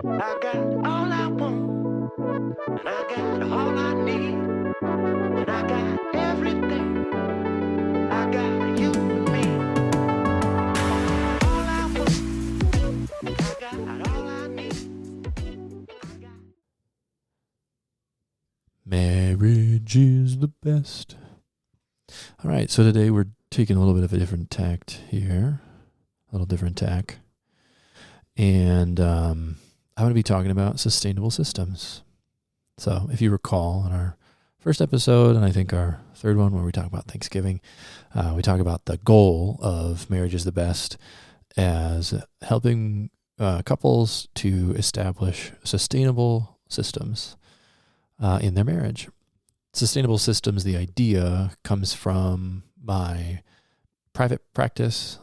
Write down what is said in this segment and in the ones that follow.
I got all I want, and I got all I need, and I got everything. I got you and me. All I want, I got all I need. Marriage is the best. All right, so today we're taking a little bit of a different tact here, a little different tack. And I'm going to be talking about sustainable systems. So if you recall in our first episode, and I think our third one where we talk about Thanksgiving, we talk about the goal of Marriage is the Best as helping couples to establish sustainable systems in their marriage. Sustainable systems, the idea comes from my private practice.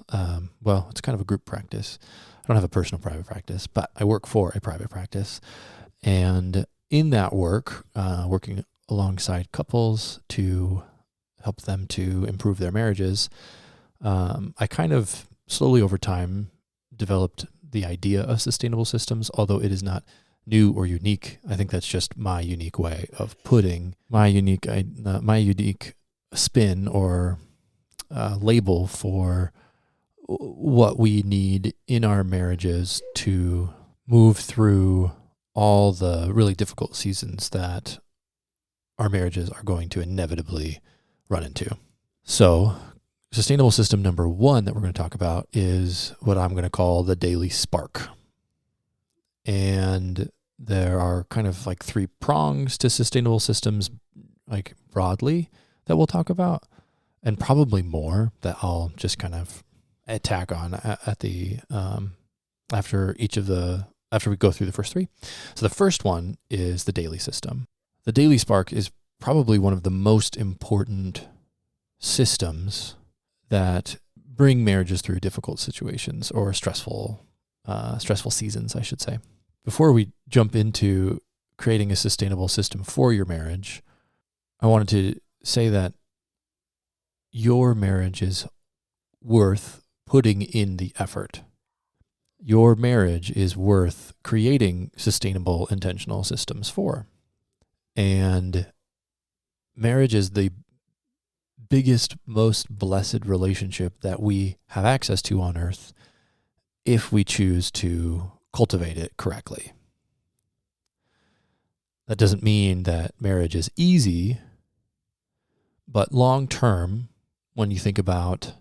Well, it's kind of a group practice. I don't have a personal private practice, but I work for a private practice. And in that work, working alongside couples to help them to improve their marriages, I kind of slowly over time developed the idea of sustainable systems, although it is not new or unique. I think that's just my unique way of putting my unique spin or label for what we need in our marriages to move through all the really difficult seasons that our marriages are going to inevitably run into. So, sustainable system number one that we're going to talk about is what I'm going to call the daily spark. And there are kind of like three prongs to sustainable systems, like broadly, that we'll talk about, and probably more that I'll just kind of attack on at the after we go through the first three. So the first one is the daily system. The daily spark is probably one of the most important systems that bring marriages through difficult situations or stressful seasons, I should say. Before we jump into creating a sustainable system for your marriage, I wanted to say that your marriage is worth putting in the effort. Your marriage is worth creating sustainable, intentional systems for. And marriage is the biggest, most blessed relationship that we have access to on earth if we choose to cultivate it correctly. That doesn't mean that marriage is easy, but long term, when you think about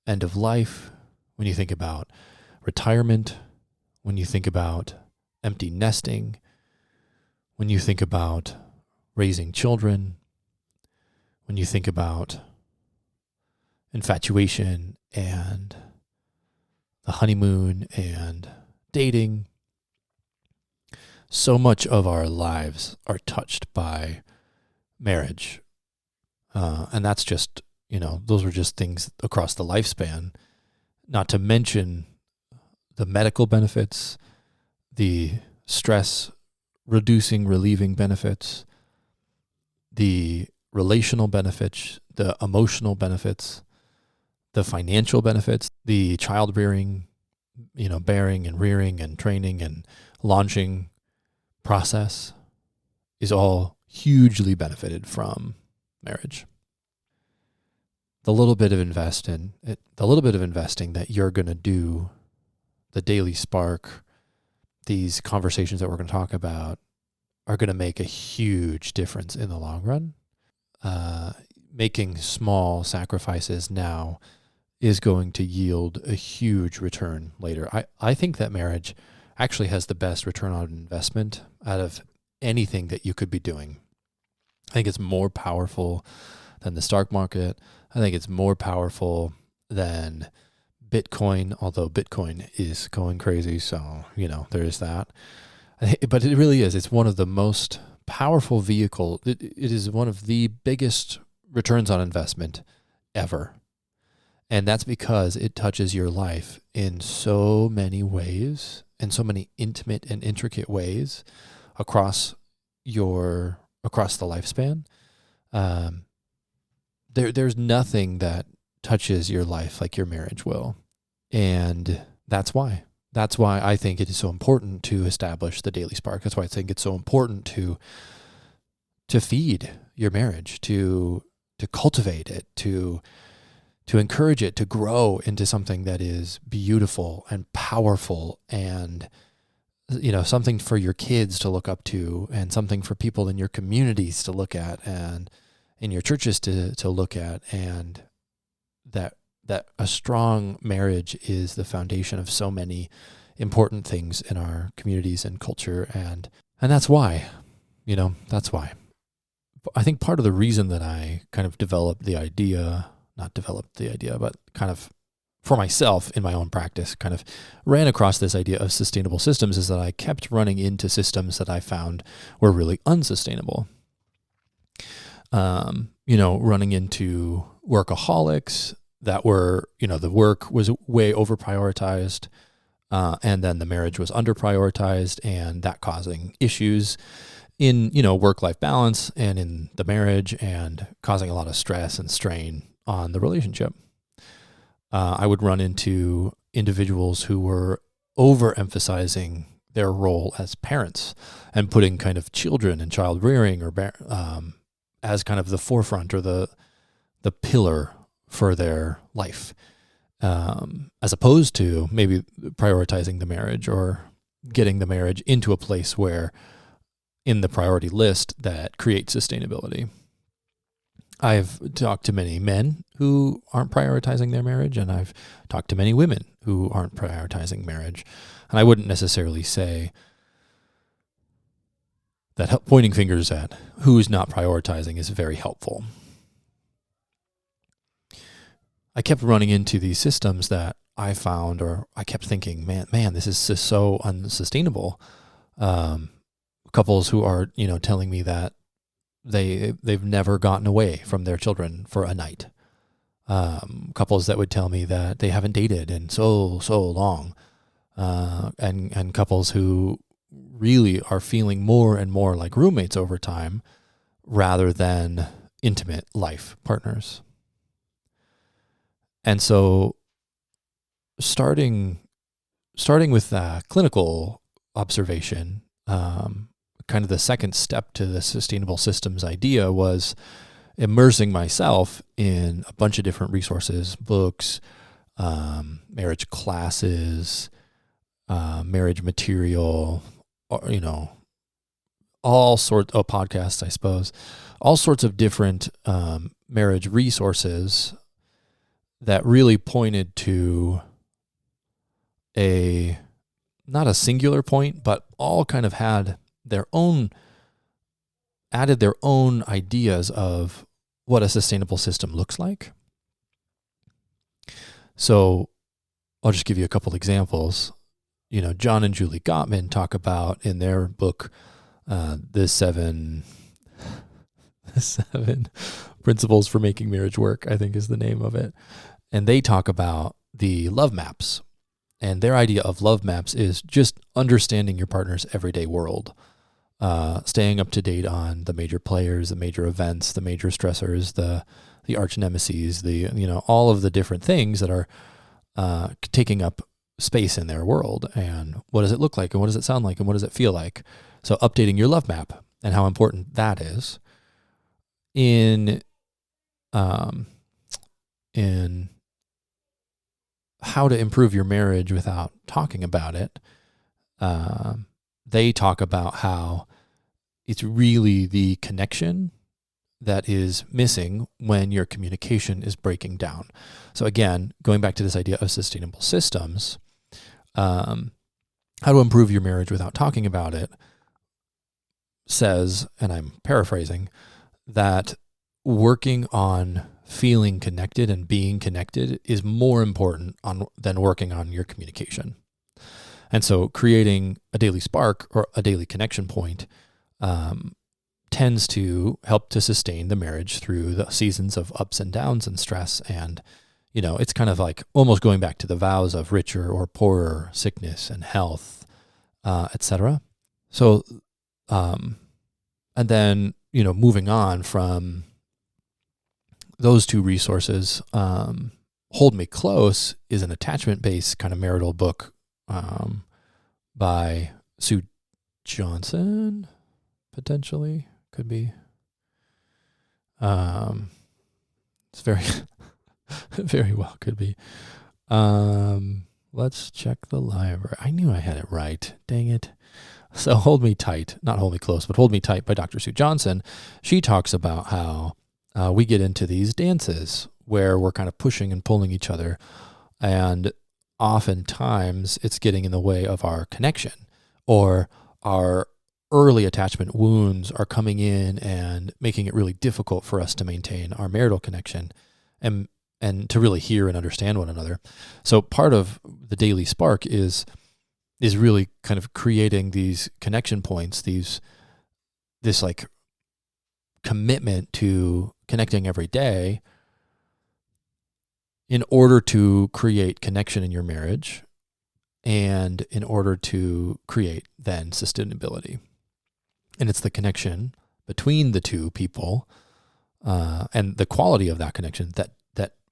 end of life, when you think about retirement, when you think about empty nesting, when you think about raising children, when you think about infatuation and the honeymoon and dating, so much of our lives are touched by marriage. And that's just, those were just things across the lifespan, not to mention the medical benefits, the stress reducing, relieving benefits, the relational benefits, the emotional benefits, the financial benefits, the child rearing, bearing and rearing and training and launching process is all hugely benefited from marriage. The little bit of investing that you're going to do, the daily spark, these conversations that we're going to talk about are going to make a huge difference in the long run. Making small sacrifices now is going to yield a huge return later. I think that marriage actually has the best return on investment out of anything that you could be doing. I think it's more powerful than the stock market. I think it's more powerful than Bitcoin, although Bitcoin is going crazy. So, there is that. But it really is. It's one of the most powerful vehicles. It is one of the biggest returns on investment ever. And that's because it touches your life in so many ways, in so many intimate and intricate ways across the lifespan. There's nothing that touches your life like your marriage will. And that's why that's why I think it is so important to establish the daily spark. That's why I think it's so important to feed your marriage, to cultivate it, to encourage it to grow into something that is beautiful and powerful, and something for your kids to look up to, and something for people in your communities to look at, and in your churches to look at, and that a strong marriage is the foundation of so many important things in our communities and culture, and that's why, that's why. I think part of the reason that I kind of not developed the idea, but kind of for myself in my own practice, kind of ran across this idea of sustainable systems is that I kept running into systems that I found were really unsustainable. Running into workaholics that were, the work was way over prioritized, and then the marriage was under prioritized, and that causing issues in, work-life balance and in the marriage, and causing a lot of stress and strain on the relationship. I would run into individuals who were overemphasizing their role as parents and putting kind of children and child rearing as kind of the forefront or the pillar for their life, as opposed to maybe prioritizing the marriage or getting the marriage into a place where in the priority list that creates sustainability. I've talked to many men who aren't prioritizing their marriage, and I've talked to many women who aren't prioritizing marriage. And I wouldn't necessarily say that pointing fingers at who's not prioritizing is very helpful. I kept running into these systems that I found, or I kept thinking, man, this is just so unsustainable. Couples who are, telling me that they've never gotten away from their children for a night. Couples that would tell me that they haven't dated in so long, and couples who really are feeling more and more like roommates over time rather than intimate life partners. And so starting with clinical observation, kind of the second step to the sustainable systems idea was immersing myself in a bunch of different resources, books, marriage classes, marriage material, all sorts of podcasts, I suppose, all sorts of different marriage resources that really pointed to not a singular point, but all kind of added their own ideas of what a sustainable system looks like. So I'll just give you a couple examples. John and Julie Gottman talk about in their book, the seven Principles for Making Marriage Work, I think is the name of it. And they talk about the love maps. And their idea of love maps is just understanding your partner's everyday world, staying up to date on the major players, the major events, the major stressors, the arch nemesis, all of the different things that are taking up space in their world. And what does it look like? And what does it sound like? And what does it feel like? So updating your love map and how important that is in how to improve your marriage without talking about it. They talk about how it's really the connection that is missing when your communication is breaking down. So again, going back to this idea of sustainable systems, how to improve your marriage without talking about it says, and I'm paraphrasing, that working on feeling connected and being connected is more important than working on your communication. And so creating a daily spark or a daily connection point tends to help to sustain the marriage through the seasons of ups and downs and stress. And, it's kind of like almost going back to the vows of richer or poorer, sickness and health, etc. So, and then, moving on from those two resources, Hold Me Close is an attachment-based kind of marital book by Sue Johnson, potentially. Could be. It's very, very well could be. Let's check the library. I knew I had it right. Dang it. So Hold Me Tight, not Hold Me Close, but Hold Me Tight by Dr. Sue Johnson. She talks about how we get into these dances where we're kind of pushing and pulling each other. And oftentimes it's getting in the way of our connection, or our early attachment wounds are coming in and making it really difficult for us to maintain our marital connection and to really hear and understand one another. So part of the daily spark is really kind of creating these connection points, this like commitment to connecting every day in order to create connection in your marriage and in order to create then sustainability. And it's the connection between the two people and the quality of that connection that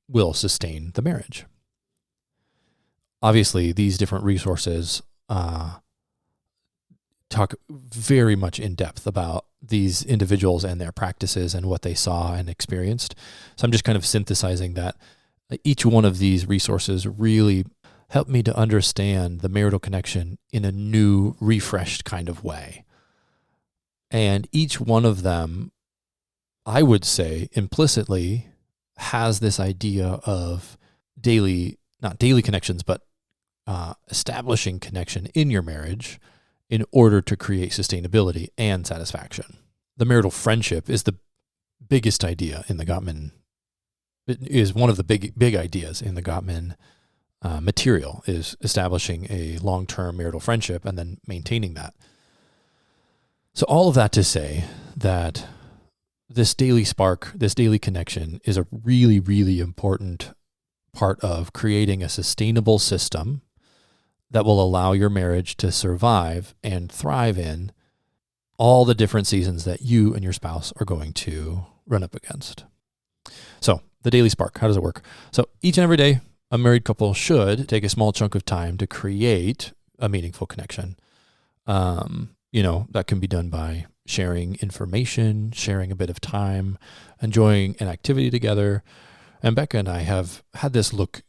will sustain the marriage. Obviously, these different resources talk very much in depth about these individuals and their practices and what they saw and experienced. So I'm just kind of synthesizing that each one of these resources really helped me to understand the marital connection in a new, refreshed kind of way. And each one of them, I would say, implicitly has this idea of not daily connections, but establishing connection in your marriage in order to create sustainability and satisfaction. The marital friendship is the biggest idea in the Gottman. It is one of the big ideas in the Gottman material, is establishing a long-term marital friendship and then maintaining that. So all of that to say that this daily spark, this daily connection is a really, really important part of creating a sustainable system that will allow your marriage to survive and thrive in all the different seasons that you and your spouse are going to run up against. So the daily spark, how does it work? So each and every day, a married couple should take a small chunk of time to create a meaningful connection. That can be done by sharing information, sharing a bit of time, enjoying an activity together. And Becca and I have had this look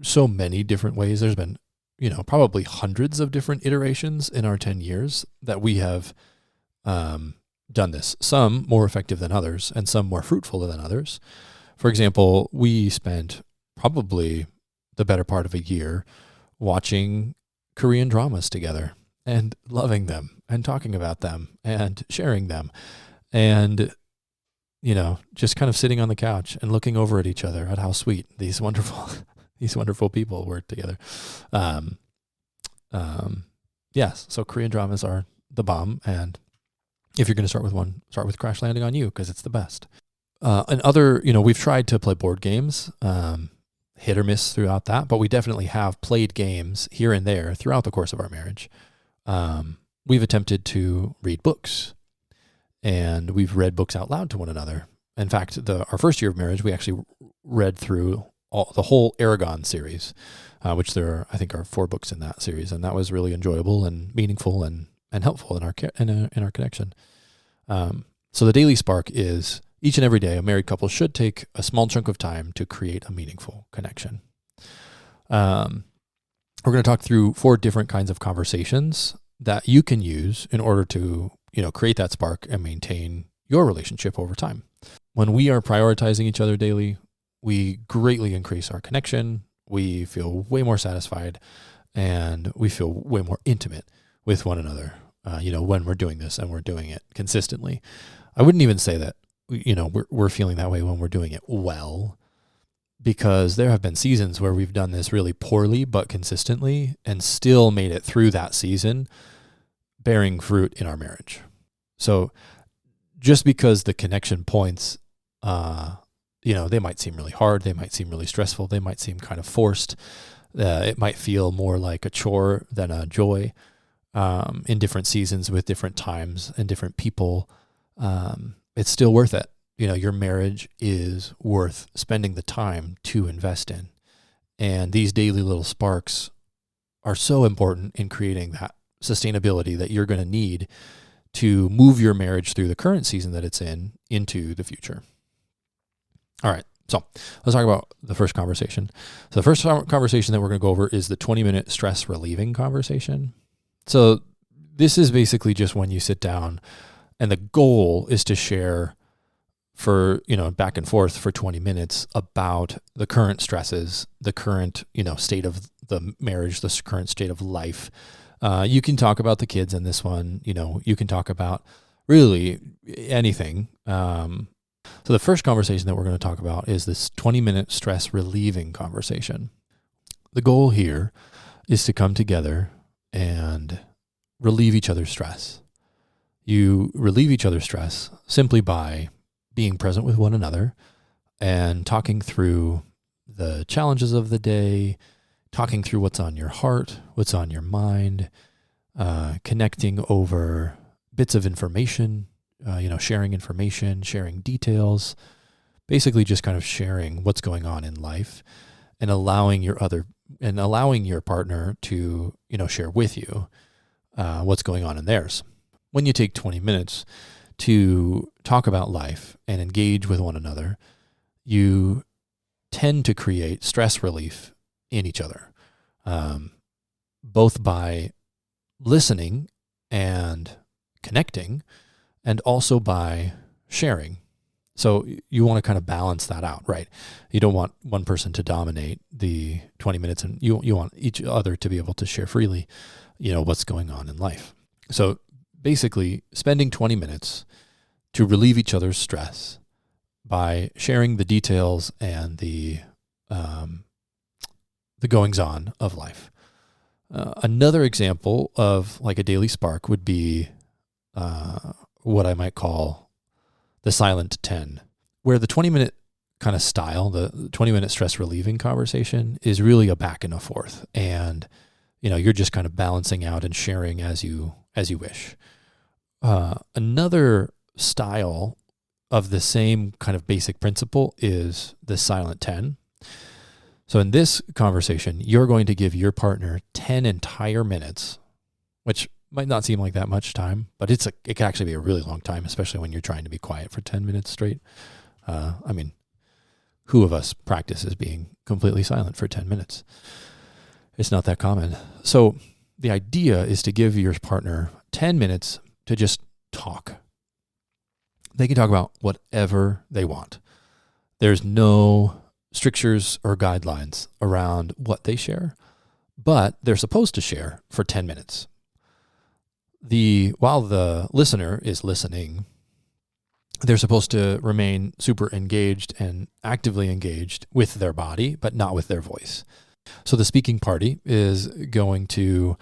so many different ways. There's been, probably hundreds of different iterations in our 10 years that we have done this. Some more effective than others and some more fruitful than others. For example, we spent probably the better part of a year watching Korean dramas together and loving them and talking about them and sharing them and, just kind of sitting on the couch and looking over at each other at how sweet these wonderful people were together. Yes. So Korean dramas are the bomb. And if you're going to start with one, start with Crash Landing on You, because it's the best. And other, we've tried to play board games, hit or miss throughout that, but we definitely have played games here and there throughout the course of our marriage. We've attempted to read books, and we've read books out loud to one another. In fact, our first year of marriage, we actually read through the whole Aragon series, which there are 4 books in that series, and that was really enjoyable and meaningful and helpful in our connection. So the daily spark is each and every day, a married couple should take a small chunk of time to create a meaningful connection. We're going to talk through 4 different kinds of conversations that you can use in order to, create that spark and maintain your relationship over time. When we are prioritizing each other daily, we greatly increase our connection. We feel way more satisfied, and we feel way more intimate with one another, when we're doing this and we're doing it consistently. I wouldn't even say that, we're feeling that way when we're doing it well, because there have been seasons where we've done this really poorly but consistently and still made it through that season, bearing fruit in our marriage. So just because the connection points, they might seem really hard, they might seem really stressful, they might seem kind of forced, it might feel more like a chore than a joy in different seasons with different times and different people, it's still worth it. Your marriage is worth spending the time to invest in. And these daily little sparks are so important in creating that sustainability that you're going to need to move your marriage through the current season that it's in into the future. All right. So let's talk about the first conversation. So the first conversation that we're going to go over is the 20-minute stress relieving conversation. So this is basically just when you sit down and the goal is to share for, back and forth for 20 minutes about the current stresses, the current, state of the marriage, the current state of life. You can talk about the kids in this one, you can talk about really anything. So the first conversation that we're going to talk about is this 20-minute stress relieving conversation. The goal here is to come together and relieve each other's stress. You relieve each other's stress simply by being present with one another and talking through the challenges of the day, talking through what's on your heart, what's on your mind, connecting over bits of information, sharing information, sharing details, basically just kind of sharing what's going on in life and allowing your partner to, share with you what's going on in theirs. When you take 20 minutes to talk about life and engage with one another, you tend to create stress relief in each other, both by listening and connecting, and also by sharing. So you want to kind of balance that out, right? You don't want one person to dominate the 20 minutes, and you want each other to be able to share freely, what's going on in life. So basically spending 20 minutes to relieve each other's stress by sharing the details and the goings on of life. Another example of like a daily spark would be what I might call the silent 10, where the 20-minute kind of style, the 20-minute stress relieving conversation is really a back and a forth. And, you're just kind of balancing out and sharing as you wish. Another style of the same kind of basic principle is the silent 10. So in this conversation, you're going to give your partner 10 entire minutes, which might not seem like that much time, but it can actually be a really long time, especially when you're trying to be quiet for 10 minutes straight. Who of us practices being completely silent for 10 minutes? It's not that common. So the idea is to give your partner 10 minutes to just talk. They can talk about whatever they want. There's no strictures or guidelines around what they share, but they're supposed to share for 10 minutes. While the listener is listening, they're supposed to remain super engaged and actively engaged with their body, but not with their voice. So the speaking party is going to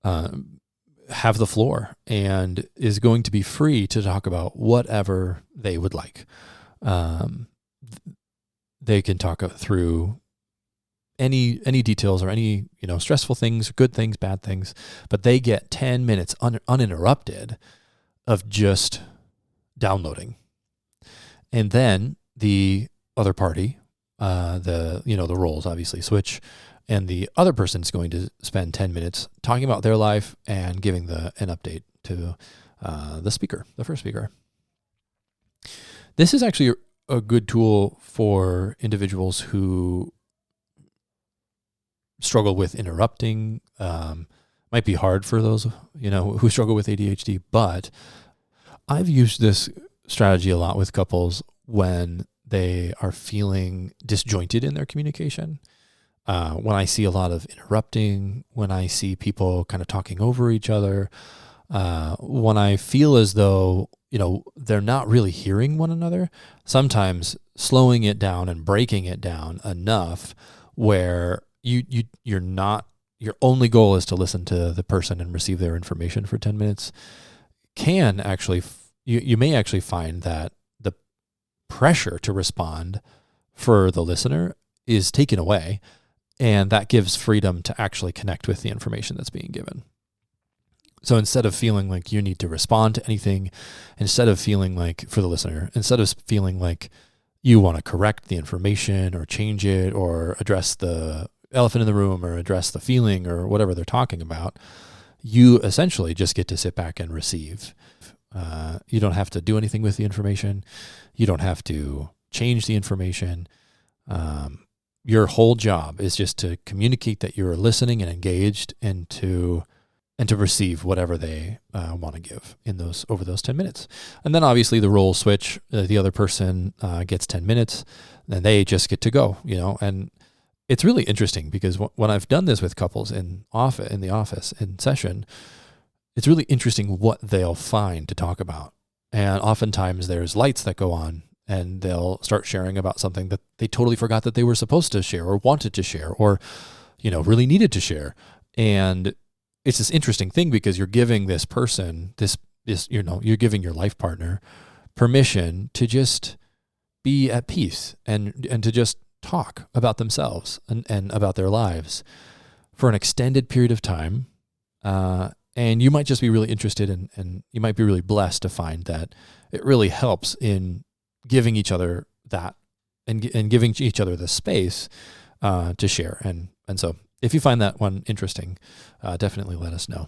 have the floor and is going to be free to talk about whatever they would like. They can talk through any details or any, stressful things, good things, bad things, but they get 10 minutes uninterrupted of just downloading. And then the other party, the roles obviously switch, and the other person's going to spend 10 minutes talking about their life and giving an update to the first speaker. This is actually a good tool for individuals who struggle with interrupting. Might be hard for those, who struggle with ADHD, but I've used this strategy a lot with couples when they are feeling disjointed in their communication. When I see a lot of interrupting, when I see people kind of talking over each other, when I feel as though, they're not really hearing one another, sometimes slowing it down and breaking it down enough where your only goal is to listen to the person and receive their information for 10 minutes can actually, you may actually find that the pressure to respond for the listener is taken away, and that gives freedom to actually connect with the information that's being given. So instead of feeling like you need to respond to anything, instead of feeling like, for the listener, instead of feeling like you want to correct the information or change it or address the elephant in the room or address the feeling or whatever they're talking about. You essentially just get to sit back and receive. You don't have to do anything with the information. You don't have to change the information. Your whole job is just to communicate that you're listening and engaged, and to receive whatever they want to give over those 10 minutes. And then obviously the roles switch. The other person gets 10 minutes, and they just get to go, and it's really interesting because when I've done this with couples in the office in session, it's really interesting what they'll find to talk about. And oftentimes there's lights that go on, and they'll start sharing about something that they totally forgot that they were supposed to share or wanted to share or, really needed to share. And it's this interesting thing because you're giving this person you're giving your life partner permission to just be at peace and to just talk about themselves and about their lives for an extended period of time. And you might just be really interested and you might be really blessed to find that it really helps in giving each other that and giving each other the space to share. And so if you find that one interesting, definitely let us know.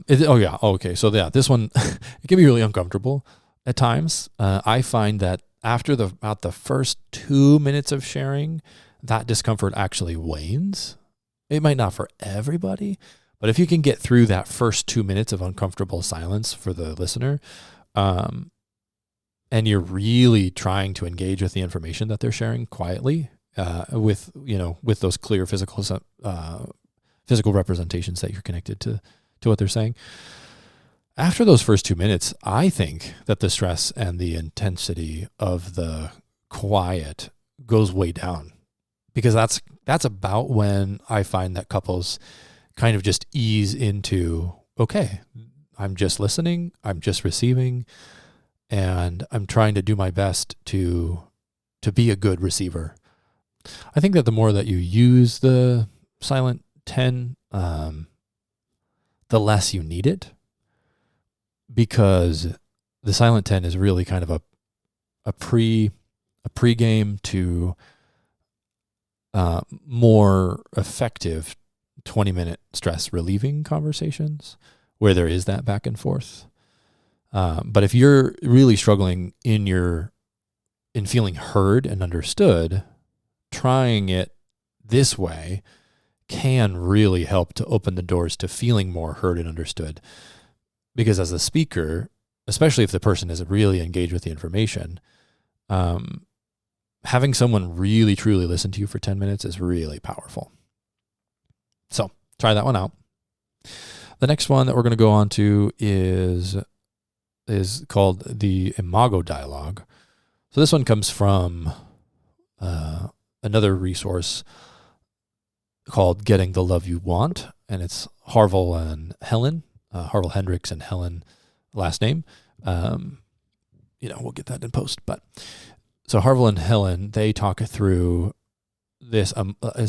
This one, it can be really uncomfortable at times. I find that after about the first 2 minutes of sharing, that discomfort actually wanes. It might not for everybody, but if you can get through that first 2 minutes of uncomfortable silence for the listener, and you're really trying to engage with the information that they're sharing quietly, with those clear physical representations that you're connected to what they're saying. After those first 2 minutes, I think that the stress and the intensity of the quiet goes way down, because that's about when I find that couples kind of just ease into, okay, I'm just listening, I'm just receiving, and I'm trying to do my best to be a good receiver. I think that the more that you use the silent 10, the less you need it, because the silent 10 is really kind of a pregame to more effective 20-minute stress relieving conversations where there is that back and forth. But if you're really struggling in feeling heard and understood, trying it this way can really help to open the doors to feeling more heard and understood. Because as a speaker, especially if the person is really engaged with the information, having someone really truly listen to you for 10 minutes is really powerful. So try that one out. The next one that we're going to go on to is called the Imago Dialogue. So this one comes from another resource called Getting the Love You Want, and it's Harville and Helen, Harville Hendricks and Helen last name. We'll get that in post. But so Harville and Helen, they talk through this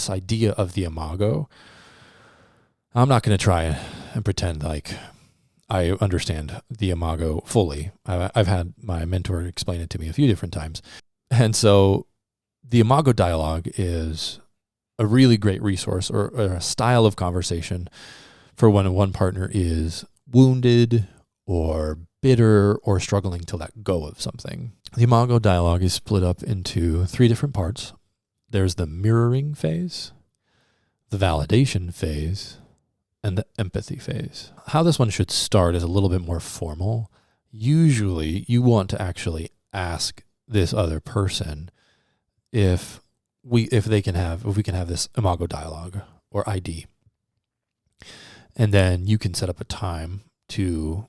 idea of the imago. I'm not going to try and pretend like I understand the imago fully. I've had my mentor explain it to me a few different times. And so the Imago Dialogue is a really great resource or a style of conversation for when one partner is wounded or bitter or struggling to let go of something. The Imago Dialogue is split up into 3 different parts. There's the mirroring phase, the validation phase, and the empathy phase. How this one should start is a little bit more formal. Usually you want to actually ask this other person if we can have this Imago Dialogue or ID. And then you can set up a time to,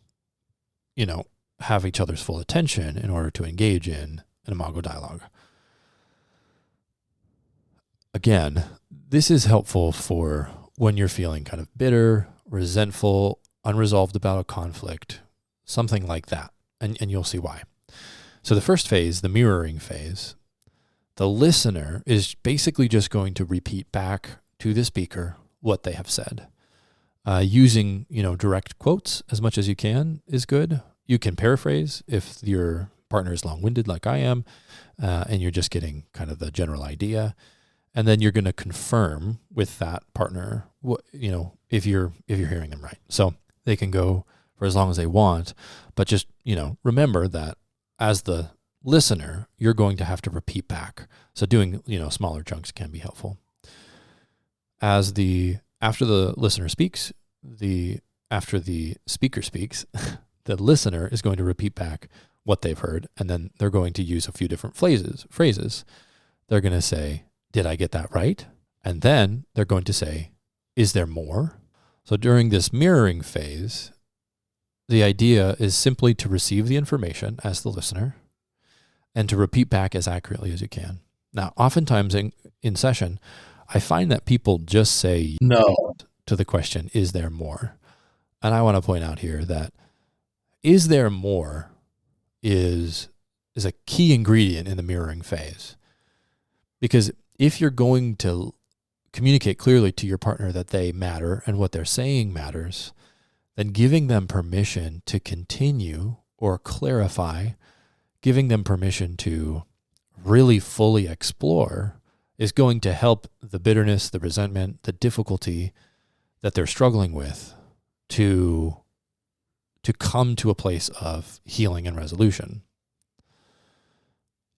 have each other's full attention in order to engage in an Imago Dialogue. Again, this is helpful for when you're feeling kind of bitter, resentful, unresolved about a conflict, something like that. And you'll see why. So the first phase, the mirroring phase, the listener is basically just going to repeat back to the speaker what they have said. Using, direct quotes as much as you can is good. You can paraphrase if your partner is long-winded like I am, and you're just getting kind of the general idea. And then you're going to confirm with that partner, if you're hearing them right. So they can go for as long as they want, but just, remember that as the listener, you're going to have to repeat back. So doing, smaller chunks can be helpful. After the listener speaks, after the speaker speaks, the listener is going to repeat back what they've heard, and then they're going to use a few different phrases. They're going to say, did I get that right? And then they're going to say, is there more? So during this mirroring phase, the idea is simply to receive the information as the listener and to repeat back as accurately as you can. Now, oftentimes in session, I find that people just say no to the question, is there more? And I want to point out here that is there more is a key ingredient in the mirroring phase. Because if you're going to communicate clearly to your partner that they matter and what they're saying matters, then giving them permission to continue or clarify, giving them permission to really fully explore is going to help the bitterness, the resentment, the difficulty that they're struggling with to come to a place of healing and resolution.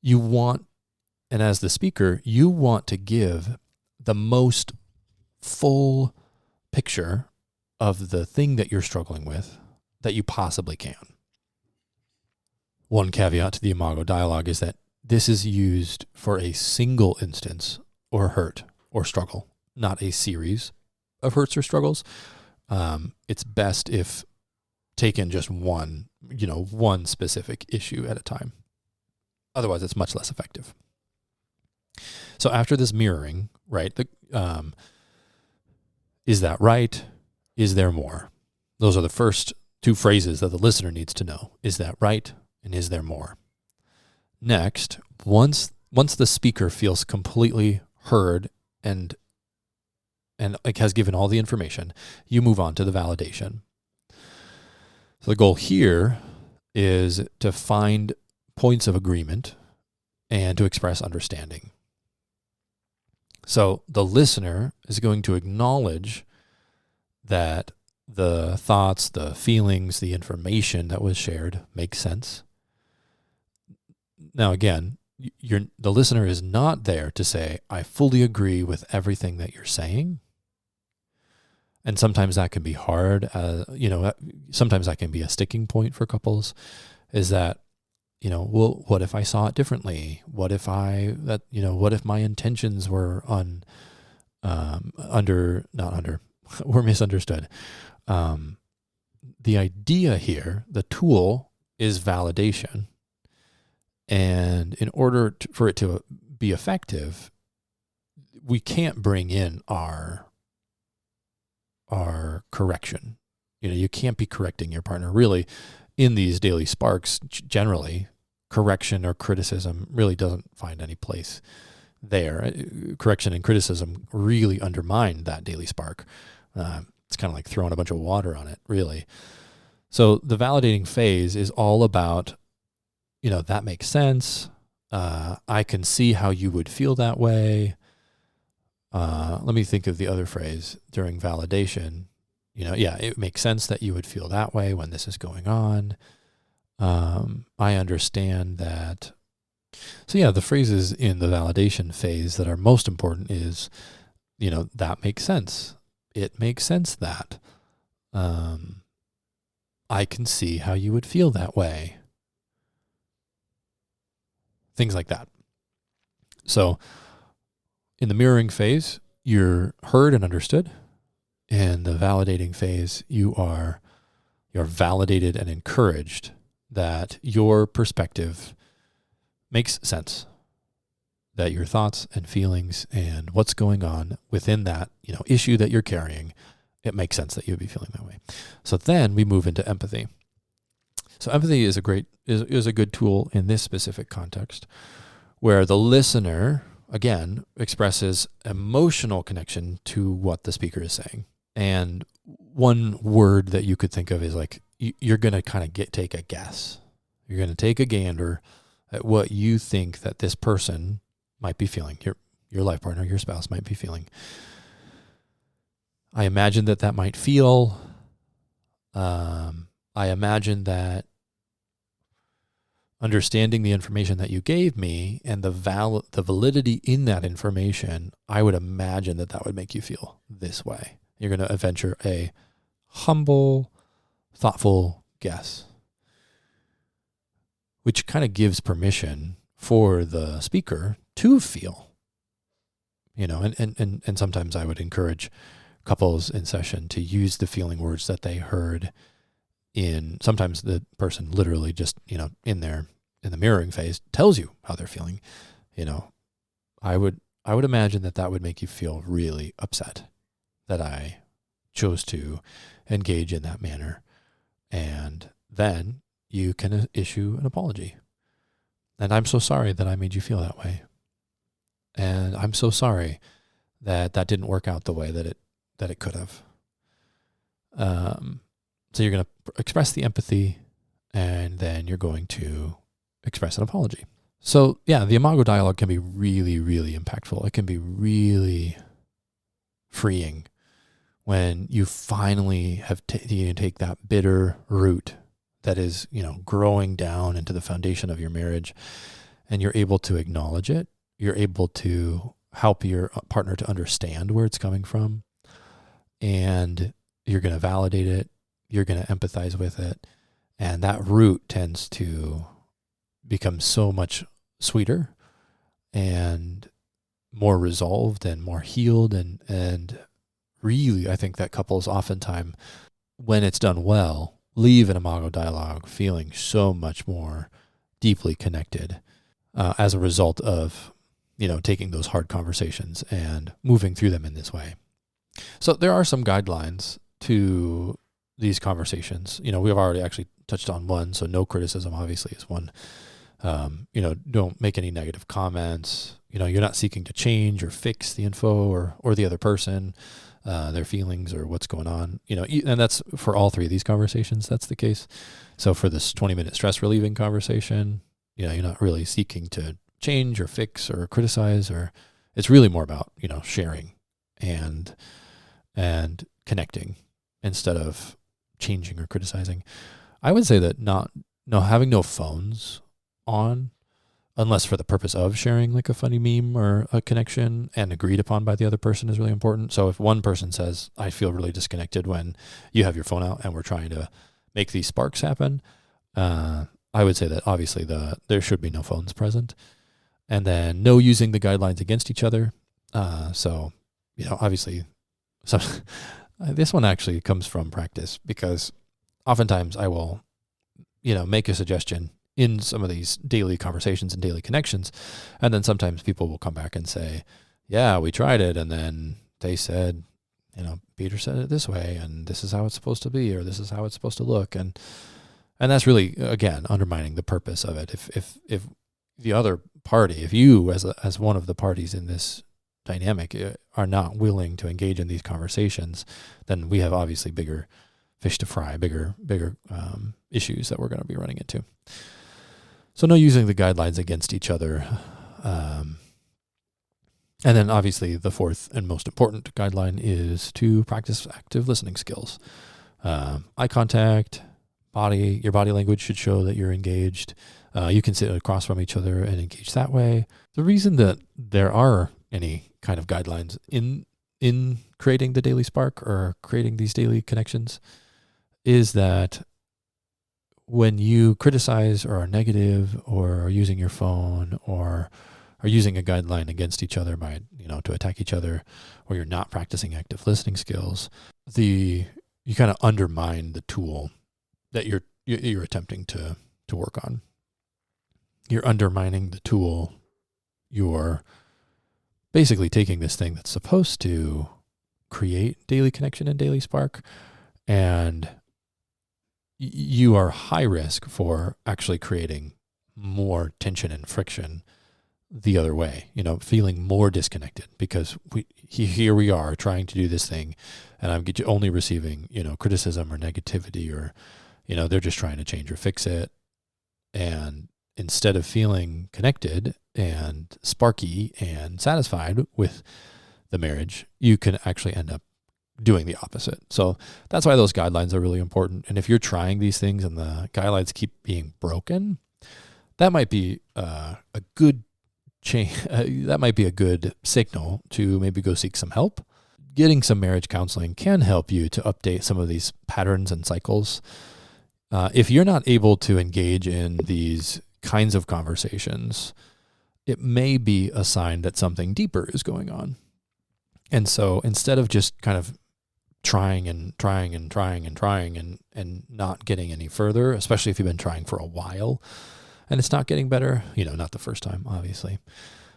And as the speaker, you want to give the most full picture of the thing that you're struggling with that you possibly can. One caveat to the Imago dialogue is that this is used for a single instance or hurt or struggle, not a series of hurts or struggles. It's best if taken just one specific issue at a time. Otherwise, it's much less effective. So after this mirroring, right, is that right? Is there more? Those are the first two phrases that the listener needs to know. Is that right? And is there more? Next, once the speaker feels completely heard and has given all the information, you move on to the validation. So the goal here is to find points of agreement and to express understanding. So the listener is going to acknowledge that the thoughts, the feelings, the information that was shared makes sense. Now, again, the listener is not there to say, I fully agree with everything that you're saying. And sometimes that can be hard. Sometimes that can be a sticking point for couples, is that, well, what if I saw it differently? What if my intentions were were misunderstood? The idea here, the tool, is validation. And in order for it to be effective, we can't bring in our correction. You can't be correcting your partner. Really, in these daily sparks, generally, correction or criticism really doesn't find any place there. Correction and criticism really undermine that daily spark. It's kind of like throwing a bunch of water on it, really. So the validating phase is all about, that makes sense. I can see how you would feel that way. Let me think of the other phrase during validation. It makes sense that you would feel that way when this is going on. I understand that. So the phrases in the validation phase that are most important is, that makes sense. It makes sense that. I can see how you would feel that way. Things like that. So in the mirroring phase, you're heard and understood. In the validating phase, you're validated and encouraged that your perspective makes sense, that your thoughts and feelings and what's going on within that, issue that you're carrying, it makes sense that you'd be feeling that way. So then we move into empathy. So empathy is a good tool in this specific context, where the listener, again, expresses emotional connection to what the speaker is saying. And one word that you could think of is like, you're going to kind of take a guess. You're going to take a gander at what you think that this person might be feeling. your life partner, your spouse might be feeling. I imagine that might feel. I imagine that understanding the information that you gave me and the validity in that information, I would imagine that would make you feel this way. You're going to venture a humble, thoughtful guess, which kind of gives permission for the speaker to feel, and sometimes I would encourage couples in session to use the feeling words that they heard sometimes the person literally just, in the mirroring phase tells you how they're feeling. I would imagine that would make you feel really upset that I chose to engage in that manner. And then you can issue an apology. And I'm so sorry that I made you feel that way. And I'm so sorry that didn't work out the way that it could have. So you're going to express the empathy, and then you're going to express an apology. So yeah, the imago dialogue can be really, really impactful. It can be really freeing when you finally have you take that bitter root that is, growing down into the foundation of your marriage, and you're able to acknowledge it. You're able to help your partner to understand where it's coming from, and you're going to validate it. You're going to empathize with it. And that root tends to become so much sweeter and more resolved and more healed. And really, I think that couples oftentimes, when it's done well, leave an imago dialogue feeling so much more deeply connected as a result of, taking those hard conversations and moving through them in this way. So there are some guidelines to these conversations. We've already actually touched on one. So no criticism obviously is one. Don't make any negative comments. You're not seeking to change or fix the info or the other person, their feelings or what's going on, and that's for all three of these conversations. That's the case. So for this 20-minute stress relieving conversation, you're not really seeking to change or fix or criticize, or it's really more about, sharing and connecting instead of changing or criticizing. I would say that having no phones on, unless for the purpose of sharing like a funny meme or a connection and agreed upon by the other person, is really important. So if one person says, I feel really disconnected when you have your phone out and we're trying to make these sparks happen, I would say that obviously there should be no phones present. And then no using the guidelines against each other. So, obviously, this one actually comes from practice, because oftentimes I will, make a suggestion in some of these daily conversations and daily connections. And then sometimes people will come back and say, yeah, we tried it. And then they said, Peter said it this way, and this is how it's supposed to be, or this is how it's supposed to look. And that's really, again, undermining the purpose of it. If the other party, if you as one of the parties in this dynamic are not willing to engage in these conversations, then we have obviously bigger fish to fry, bigger issues that we're going to be running into. So no using the guidelines against each other. And then obviously the fourth and most important guideline is to practice active listening skills. Eye contact, your body language should show that you're engaged. You can sit across from each other and engage that way. The reason that there are any kind of guidelines in creating the daily spark or creating these daily connections is that when you criticize or are negative or are using your phone or are using a guideline against each other by, to attack each other, or you're not practicing active listening skills, you kind of undermine the tool that you're attempting to work on. You're undermining the tool. You're basically taking this thing that's supposed to create daily connection and daily spark, and you are high risk for actually creating more tension and friction the other way, feeling more disconnected, because here we are trying to do this thing, and I'm only receiving, criticism or negativity, or, they're just trying to change or fix it. And instead of feeling connected and sparky and satisfied with the marriage, you can actually end up doing the opposite. So that's why those guidelines are really important. And if you're trying these things and the guidelines keep being broken, that might be a good that might be a good signal to maybe go seek some help. Getting some marriage counseling can help you to update some of these patterns and cycles. If you're not able to engage in these kinds of conversations, it may be a sign that something deeper is going on. And so instead of just kind of trying and not getting any further, especially if you've been trying for a while and it's not getting better, not the first time, obviously.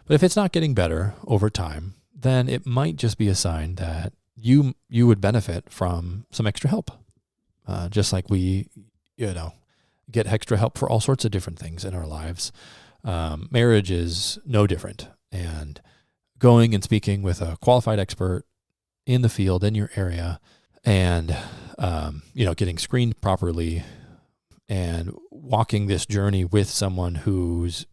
But if it's not getting better over time, then it might just be a sign that you would benefit from some extra help. Just like we, get extra help for all sorts of different things in our lives. Marriage is no different. And going and speaking with a qualified expert in the field, in your area, and, getting screened properly and walking this journey with someone whose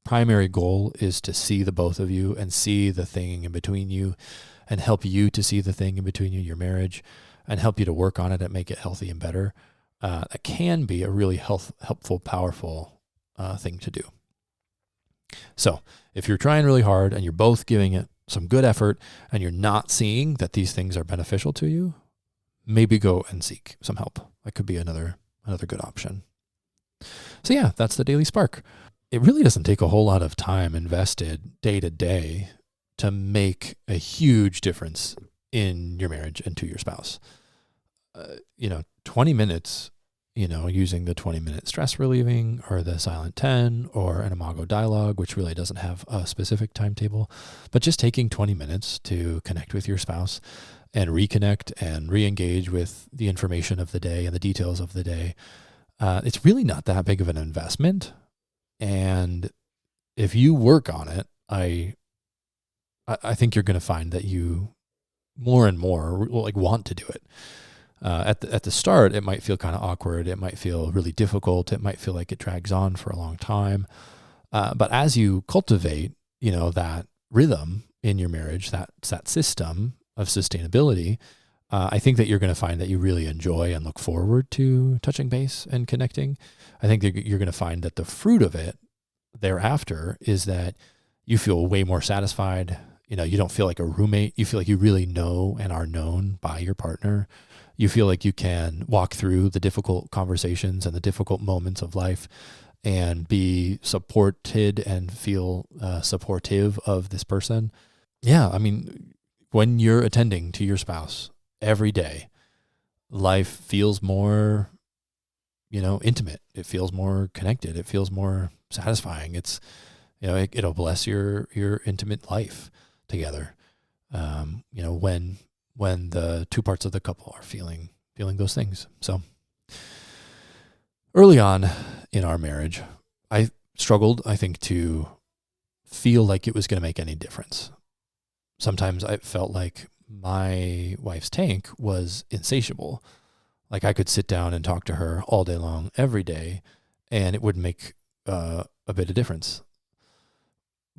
primary goal is to see the both of you and see the thing in between you and help you to see the thing in between you, your marriage, and help you to work on it and make it healthy and better. That can be a really helpful, powerful thing to do. So if you're trying really hard and you're both giving it some good effort and you're not seeing that these things are beneficial to you, maybe go and seek some help. That could be another good option. So yeah, that's the Daily Spark. It really doesn't take a whole lot of time invested day to day to make a huge difference in your marriage and to your spouse. 20 minutes, using the 20-minute stress relieving or the silent 10 or an Imago dialogue, which really doesn't have a specific timetable, but just taking 20 minutes to connect with your spouse and reconnect and re-engage with the information of the day and the details of the day. It's really not that big of an investment. And if you work on it, I think you're going to find that you more and more want to do it. At the start, it might feel kind of awkward. It might feel really difficult. It might feel like it drags on for a long time. But as you cultivate, that rhythm in your marriage, that system of sustainability, I think that you're going to find that you really enjoy and look forward to touching base and connecting. I think that you're going to find that the fruit of it thereafter is that you feel way more satisfied. You don't feel like a roommate. You feel like you really know and are known by your partner. You feel like you can walk through the difficult conversations and the difficult moments of life and be supported and feel supportive of this person. Yeah, I mean, when you're attending to your spouse every day, life feels more, intimate. It feels more connected. It feels more satisfying. It's, it'll bless your intimate life together. When the two parts of the couple are feeling those things. So early on in our marriage, I struggled, I think, to feel like it was going to make any difference. Sometimes I felt like my wife's tank was insatiable. Like I could sit down and talk to her all day long, every day, and it wouldn't make a bit of difference.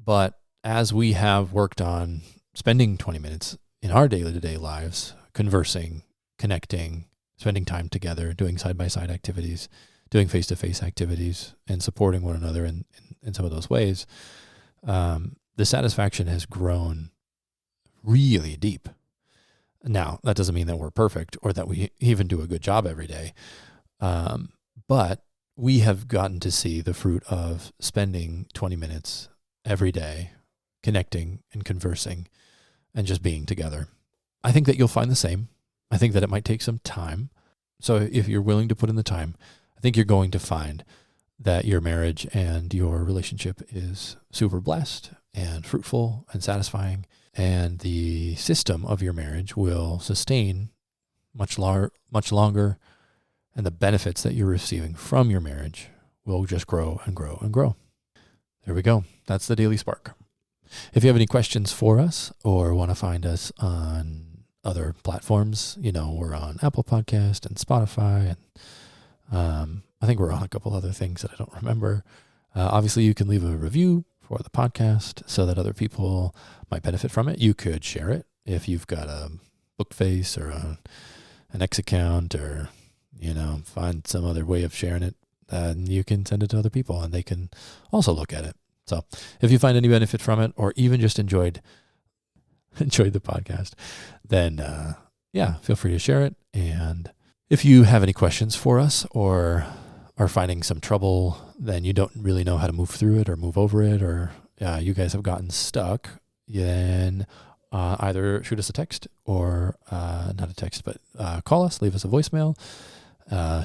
But as we have worked on spending 20 minutes in our day-to-day lives, conversing, connecting, spending time together, doing side-by-side activities, doing face-to-face activities, and supporting one another in some of those ways, the satisfaction has grown really deep. Now, that doesn't mean that we're perfect or that we even do a good job every day, but we have gotten to see the fruit of spending 20 minutes every day connecting and conversing and just being together. I think that you'll find the same. I think that it might take some time. So if you're willing to put in the time, I think you're going to find that your marriage and your relationship is super blessed and fruitful and satisfying, and the system of your marriage will sustain much longer, and the benefits that you're receiving from your marriage will just grow and grow and grow. There we go. That's the Daily Spark. If you have any questions for us or want to find us on other platforms, we're on Apple Podcast and Spotify, and I think we're on a couple other things that I don't remember. Obviously, you can leave a review for the podcast so that other people might benefit from it. You could share it if you've got a Bookface or an X account, or find some other way of sharing it. And you can send it to other people, and they can also look at it. So, if you find any benefit from it, or even just enjoyed the podcast, then feel free to share it. And if you have any questions for us, or are finding some trouble, then you don't really know how to move through it or move over it, or you guys have gotten stuck, then either shoot us a text, or not a text, but call us, leave us a voicemail,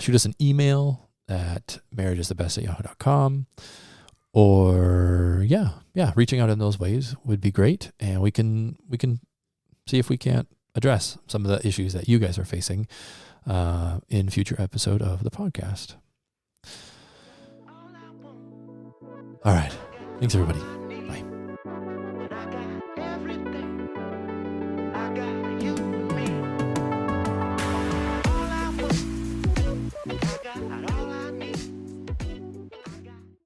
shoot us an email at marriageisthebest@yahoo.com, or reaching out in those ways would be great. And we can see if we can't address some of the issues that you guys are facing in future episode of the podcast. All right. Thanks, everybody.